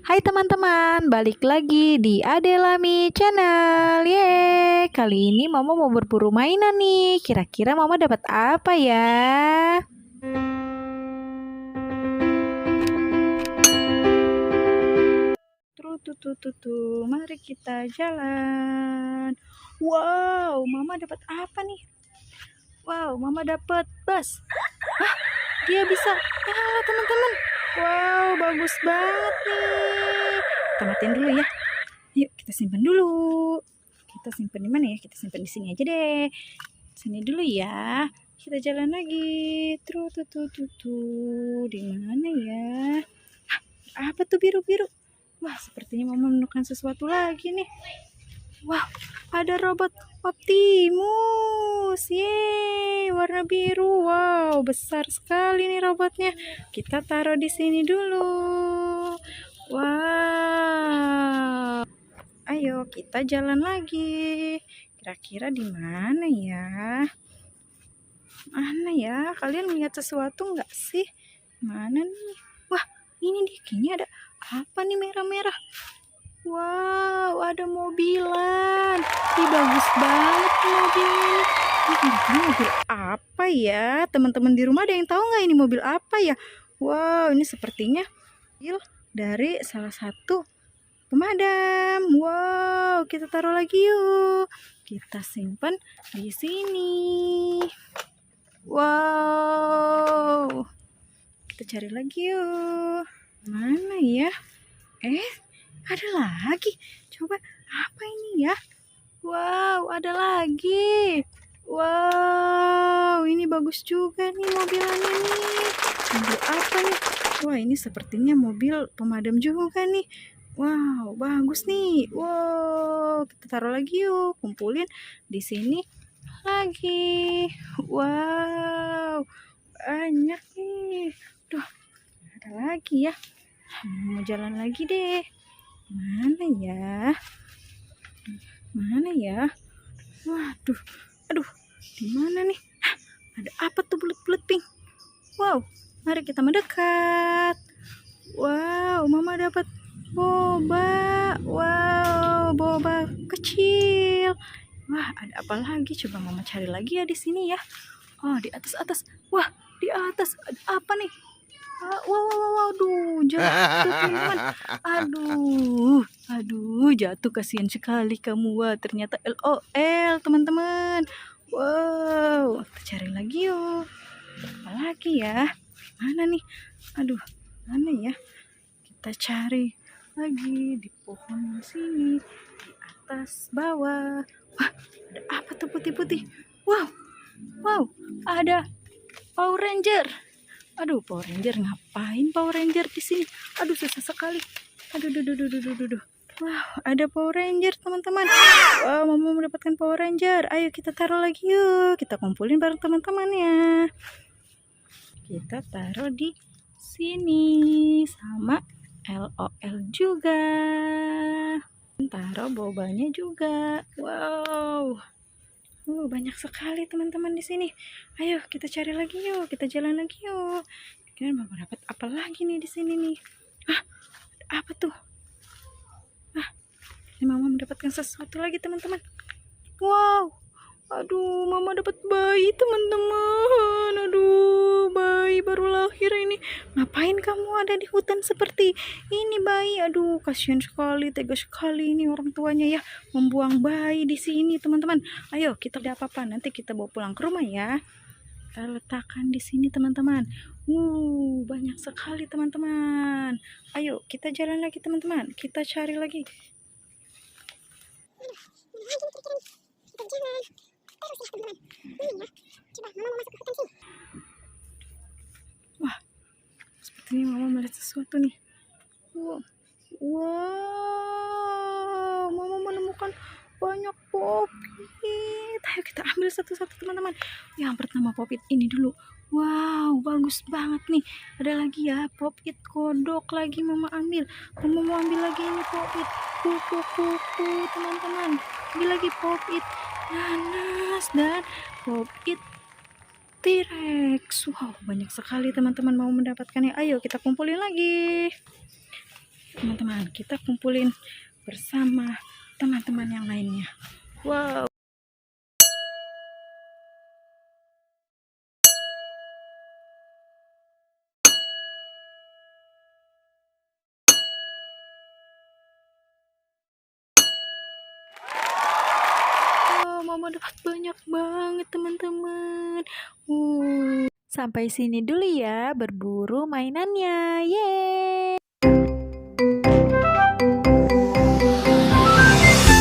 Hai teman-teman, balik lagi di Adelami Channel. Yeay, kali ini Mama mau berburu mainan nih. Kira-kira Mama dapat apa ya? Tuh, mari kita jalan. Wow, Mama dapat apa nih? Wow, Mama dapat bus. Hah, dia bisa nyala teman-teman. Wow, bagus banget nih. Kita matiin dulu ya. Yuk kita simpan dulu. Kita simpan di mana ya? Kita simpan di sini aja deh. Sini dulu ya. Kita jalan lagi. Di mana ya? Hah, apa tuh biru-biru? Wah, sepertinya Mama menemukan sesuatu lagi nih. Wah, ada robot Optimus. Yeay, warna biru. Wow, besar sekali nih robotnya. Kita taruh di sini dulu. Wow. Ayo kita jalan lagi. Kira-kira di mana ya? Mana ya? Kalian melihat sesuatu nggak sih? Mana nih? Wah, ini nih kayaknya ada apa nih merah-merah? Wow, ada mobilan. Ih, bagus banget mobil ini. Ini mobil apa ya? Teman-teman di rumah ada yang tahu nggak ini mobil apa ya? Wow, ini sepertinya mobil dari salah satu pemadam. Wow, kita taruh lagi yuk. Kita simpan di sini. Wow, kita cari lagi yuk. Mana ya? Ada lagi. Coba apa ini ya? Wow, ada lagi. Wow, ini bagus juga nih mobilannya nih. Mobil apa nih? Wah, ini sepertinya mobil pemadam juga nih. Wow, bagus nih. Wow, kita taruh lagi yuk. Kumpulin di sini lagi. Wow, banyak nih. Duh, ada lagi ya. Mau jalan lagi deh. Mana ya? Mana ya? Waduh, aduh, di mana nih? Hah, ada apa tuh bulat-bulat pink? Wow, mari kita mendekat. Wow, Mama dapat boba. Wow, boba kecil. Wah, ada apa lagi? Coba Mama cari lagi ya di sini ya. Oh, di atas. Wah, di atas ada apa nih? Wow, aduh, jatuh teman-teman. Aduh, jatuh, kasihan sekali kamu. Wah, ternyata LOL teman-teman. Wow, kita cari lagi yuk. Apa lagi ya? Mana nih? Aduh, mana ya? Kita cari lagi di pohon sini, di atas bawah. Wah, ada apa tuh putih-putih? Wow, ada Power Ranger. Aduh, Power Ranger, ngapain Power Ranger di sini? Aduh, susah sekali. Aduh. Wow, ada Power Ranger, teman-teman. Wow, Mama mendapatkan Power Ranger. Ayo kita taruh lagi yuk. Kita kumpulin bareng teman-temannya. Kita taruh di sini sama LOL juga. Taruh bobanya juga. Wow. Banyak sekali teman-teman di sini. Ayo kita cari lagi yuk, kita jalan lagi yuk. Kira mau dapat apa lagi nih di sini nih? Apa tuh? Ini Mama mendapatkan sesuatu lagi teman-teman. Wow, aduh, Mama dapat bayi teman-teman. Aduh, bayi baru lahir ini. Ngapain kamu ada di hutan seperti ini bayi? Aduh, kasihan sekali, tega sekali ini orang tuanya ya membuang bayi di sini teman-teman. Ayo kita tidak apa-apa, nanti kita bawa pulang ke rumah ya. Kita letakkan di sini teman-teman. Banyak sekali teman-teman. Ayo kita jalan lagi teman-teman. Kita cari lagi. Wah, sepertinya Mama melihat sesuatu nih. Wow, Mama menemukan banyak popit. Ayo kita ambil satu-satu teman-teman. Yang pertama popit ini dulu. Wow, bagus banget nih. Ada lagi ya, popit kodok lagi Mama ambil. Mama mau ambil lagi ini popit kupu-kupu teman-teman. Ambil lagi popit nanas dan popit T-Rex. Wow, banyak sekali teman-teman mau mendapatkannya. Ayo kita kumpulin lagi. teman-teman, kita kumpulin bersama teman-teman yang lainnya. Wow. Mama dapat banyak banget teman-teman. Sampai sini dulu ya berburu mainannya. Yeay.